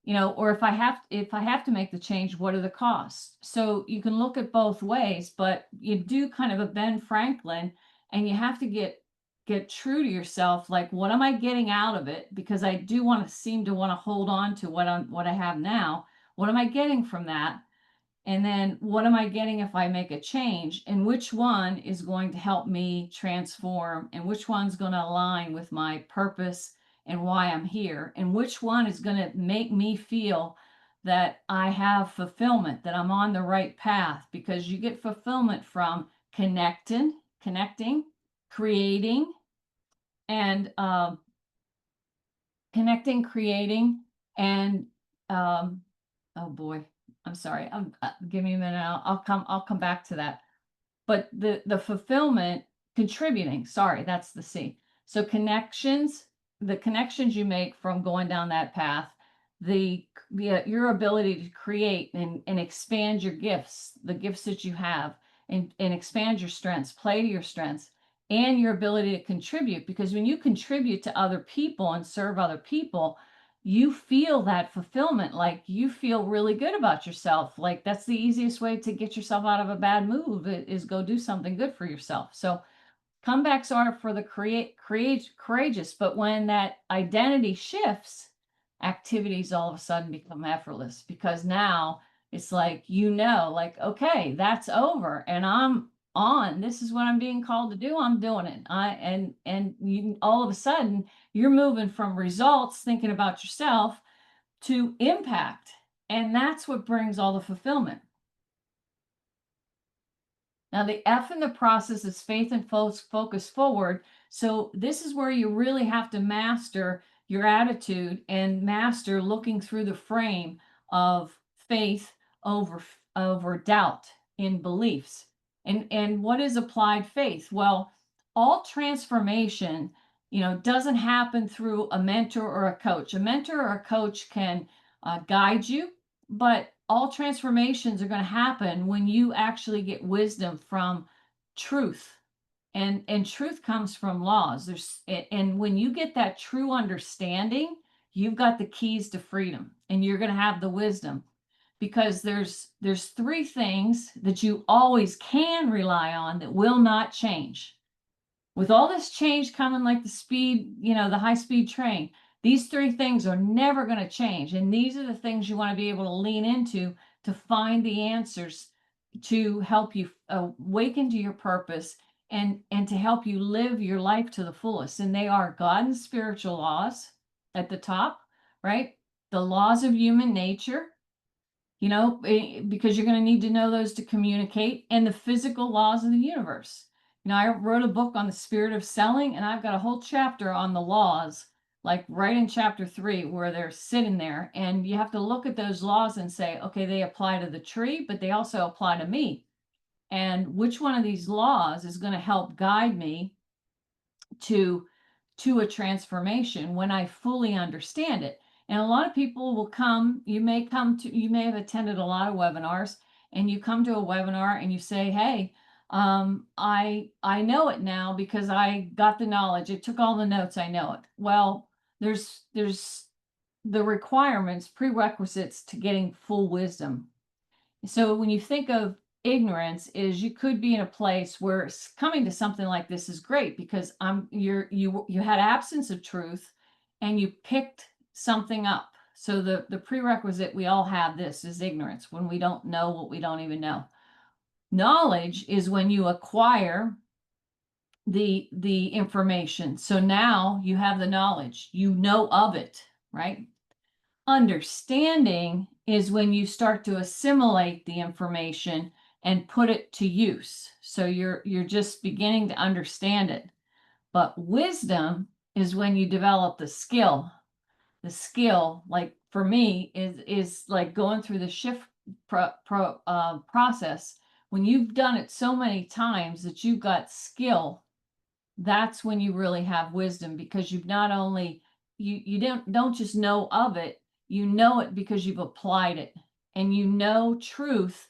or if I have to make the change, what are the costs? So you can look at both ways, but you do kind of a Ben Franklin, and you have to get true to yourself. Like, what am I getting out of it? Because I do seem to want to hold on to what I have now. What am I getting from that? And then what am I getting if I make a change? And which one is going to help me transform? And which one's going to align with my purpose and why I'm here? And which one is going to make me feel that I have fulfillment, that I'm on the right path? Because you get fulfillment from connecting, creating, and creating, and oh boy, I'm sorry. Give me a minute. I'll come back to that. But the fulfillment, contributing, sorry, that's the C. So the connections you make from going down that path, your ability to create and expand your gifts, the gifts that you have, and expand your strengths, play to your strengths, and your ability to contribute. Because when you contribute to other people and serve other people, you feel that fulfillment. Like, you feel really good about yourself. Like, that's the easiest way to get yourself out of a bad move, is go do something good for yourself. So comebacks are for the courageous, but when that identity shifts, activities all of a sudden become effortless, because now it's like, like, okay, that's over and I'm on. This is what I'm being called to do. I'm doing it. All of a sudden you're moving from results, thinking about yourself, to impact. And that's what brings all the fulfillment. Now, the F in the process is faith and focus forward. So this is where you really have to master your attitude and master looking through the frame of faith over doubt in beliefs. And what is applied faith? Well, all transformation, doesn't happen through a mentor or a coach. A mentor or a coach can guide you, but all transformations are going to happen when you actually get wisdom from truth. And truth comes from laws. And when you get that true understanding, you've got the keys to freedom, and you're going to have the wisdom, because there's three things that you always can rely on that will not change. With all this change coming, like the speed, the high speed train, these three things are never going to change. And these are the things you want to be able to lean into to find the answers, to help you awaken to your purpose, and to help you live your life to the fullest. And they are God and spiritual laws at the top, right? The laws of human nature, because you're going to need to know those to communicate, and the physical laws of the universe. I wrote a book on the spirit of selling, and I've got a whole chapter on the laws, like right in chapter 3, where they're sitting there, and you have to look at those laws and say, okay, they apply to the tree, but they also apply to me. And which one of these laws is going to help guide me to a transformation when I fully understand it? And a lot of people will come, you may have attended a lot of webinars, and you come to a webinar and you say, hey, I know it now because I got the knowledge. I took all the notes. I know it. Well, there's the requirements, prerequisites to getting full wisdom. So when you think of ignorance, is you could be in a place where coming to something like this is great, because you had absence of truth and you picked something up. So the prerequisite, we all have this, is ignorance, when we don't know what we don't even know. Knowledge is when you acquire the information. So now you have the knowledge, you know of it, right? Understanding is when you start to assimilate the information and put it to use. So you're just beginning to understand it. But wisdom is when you develop the skill. The skill, like for me, is like going through the shift process. When you've done it so many times that you've got skill, that's when you really have wisdom, because you've not only you don't just know of it, you know it because you've applied it, and you know truth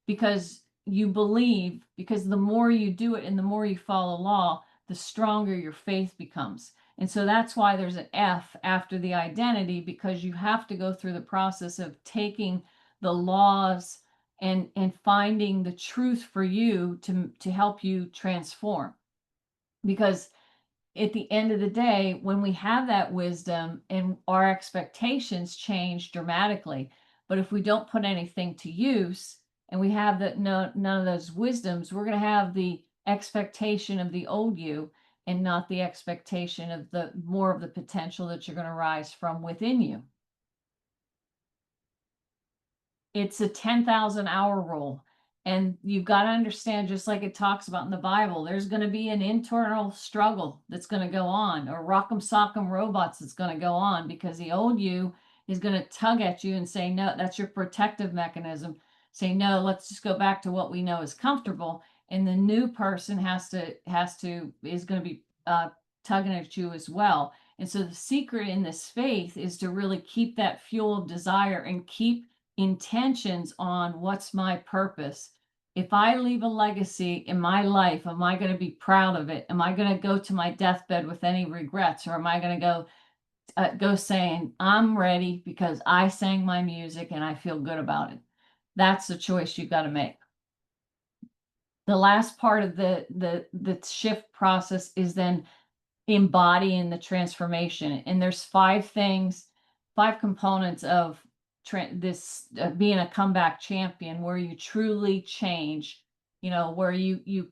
because you believe, because the more you do it and the more you follow law, the stronger your faith becomes. And so that's why there's an F after the identity, because you have to go through the process of taking the laws and finding the truth for you to help you transform. Because at the end of the day, when we have that wisdom, and our expectations change dramatically, but if we don't put anything to use, and we have none of those wisdoms, we're going to have the expectation of the old you, and not the expectation of the more of the potential that you're going to rise from within you. It's a 10,000 hour rule. And you've got to understand, just like it talks about in the Bible, there's going to be an internal struggle that's going to go on, or rock'em sock'em robots that's going to go on, because the old you is going to tug at you and say, no, that's your protective mechanism. Say, no, let's just go back to what we know is comfortable. And the new person is going to be tugging at you as well. And so the secret in this faith is to really keep that fuel of desire and keep intentions on what's my purpose. If I leave a legacy in my life, am I going to be proud of it? Am I going to go to my deathbed with any regrets? Or am I going to go saying, I'm ready because I sang my music and I feel good about it? That's the choice you've got to make. The last part of the shift process is then embodying the transformation. And there's 5 components of being a comeback champion, where you truly change, where you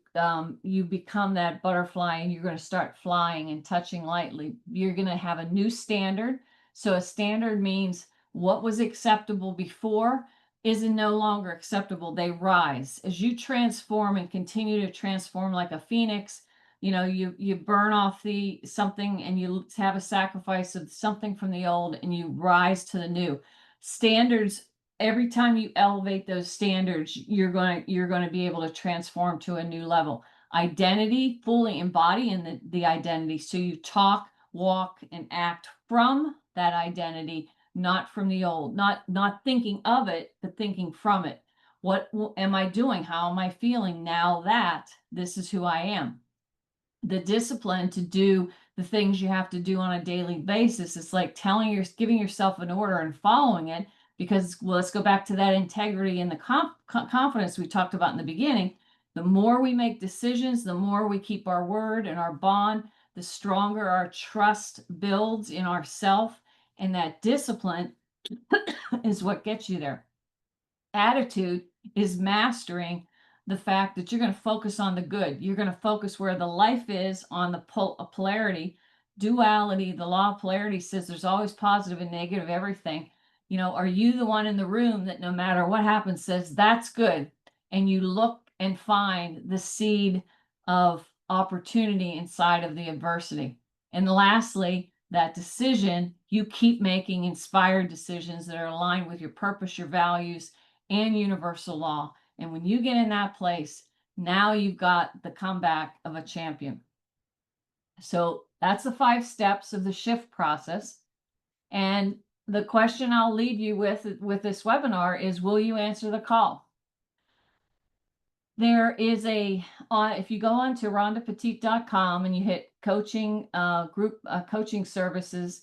become that butterfly, and you're going to start flying and touching lightly. You're going to have a new standard. So a standard means what was acceptable before is no longer acceptable. They rise as you transform and continue to transform like a phoenix. You burn off something, and you have a sacrifice of something from the old, and you rise to the new standards. Every time you elevate those standards, you're going to be able to transform to a new level. Identity, fully embodying the identity. So you talk, walk, and act from that identity, not from the old, not thinking of it, but thinking from it. What am I doing? How am I feeling now that this is who I am? The discipline to do the things you have to do on a daily basis. It's like giving yourself an order and following it, because, well, let's go back to that integrity and the confidence we talked about in the beginning. The more we make decisions, the more we keep our word and our bond, the stronger our trust builds in ourself. And that discipline is what gets you there. Attitude is mastering the fact that you're going to focus on the good. You're going to focus where the life is, on the polarity, duality. The law of polarity says there's always positive and negative everything. Are you the one in the room that no matter what happens says that's good, and you look and find the seed of opportunity inside of the adversity? And lastly, that decision, you keep making inspired decisions that are aligned with your purpose, your values, and universal law. And when you get in that place, now you've got the comeback of a champion. So that's the 5 steps of the shift process. And the question I'll leave you with this webinar is, will you answer the call? There is if you go on to rhondapetite.com and you hit coaching, group coaching services,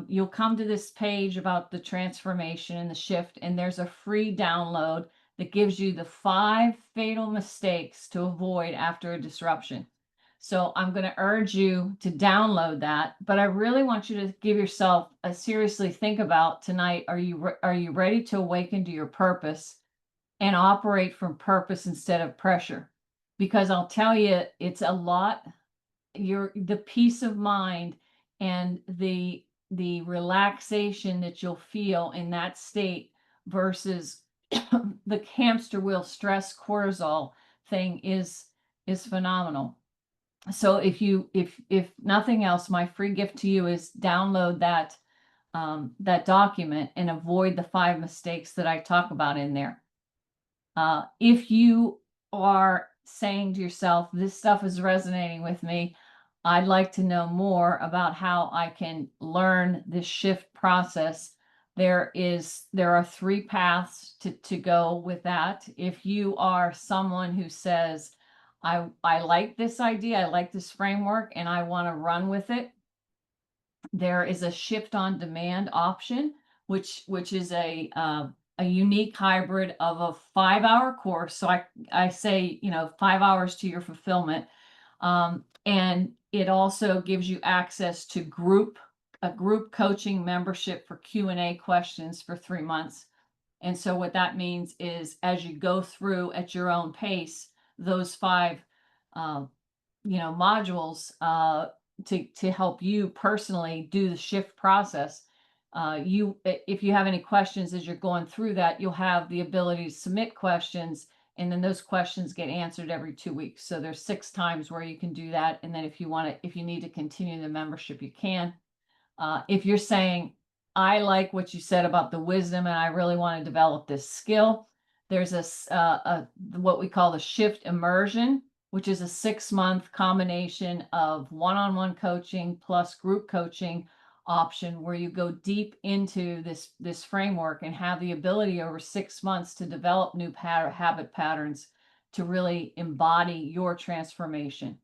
you'll come to this page about the transformation and the shift, and there's a free download that gives you the 5 fatal mistakes to avoid after a disruption. So I'm going to urge you to download that, but I really want you to give yourself a seriously think about tonight. Are you ready to awaken to your purpose and operate from purpose instead of pressure? Because I'll tell you, it's a lot. The peace of mind and the relaxation that you'll feel in that state versus the hamster wheel stress cortisol thing is phenomenal. So if nothing else, my free gift to you is download that document and avoid the 5 mistakes that I talk about in there. If you are saying to yourself, this stuff is resonating with me, I'd like to know more about how I can learn this shift process. There are 3 paths to go with that. If you are someone who says, I like this idea, I like this framework, and I want to run with it, there is a shift on demand option, which is a unique hybrid of a 5-hour course. So I say, 5 hours to your fulfillment. And it also gives you access to a group coaching membership for Q&A questions for 3 months. And so what that means is, as you go through at your own pace, those 5 uh, modules, to help you personally do the shift process. If you have any questions as you're going through that, you'll have the ability to submit questions, and then those questions get answered every 2 weeks. So there's 6 times where you can do that. And then if you need to continue the membership, you can. If you're saying, I like what you said about the wisdom and I really want to develop this skill, there's what we call the shift immersion, which is a 6-month combination of one-on-one coaching plus group coaching option, where you go deep into this framework and have the ability over 6 months to develop new habit patterns to really embody your transformation.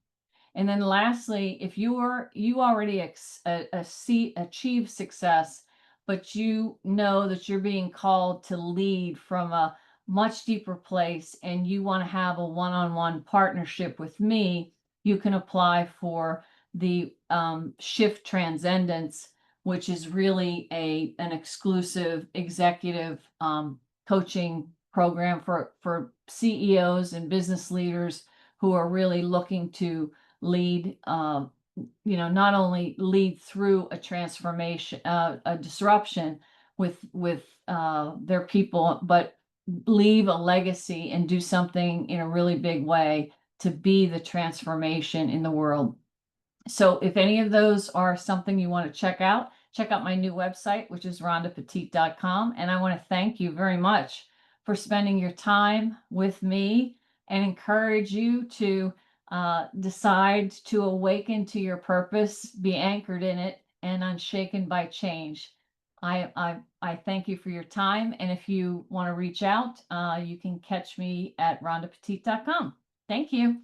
And then lastly, if you already achieve success, but you know that you're being called to lead from a much deeper place, and you want to have a one-on-one partnership with me, you can apply for the Shift Transcendence, which is really an exclusive executive coaching program for CEOs and business leaders who are really looking to lead, not only lead through a transformation, a disruption with their people, but leave a legacy and do something in a really big way to be the transformation in the world. So if any of those are something you want to check out my new website, which is rhondapetite.com. And I want to thank you very much for spending your time with me, and encourage you to decide to awaken to your purpose, be anchored in it, and unshaken by change. I thank you for your time. And if you want to reach out, you can catch me at rhondapetite.com. Thank you.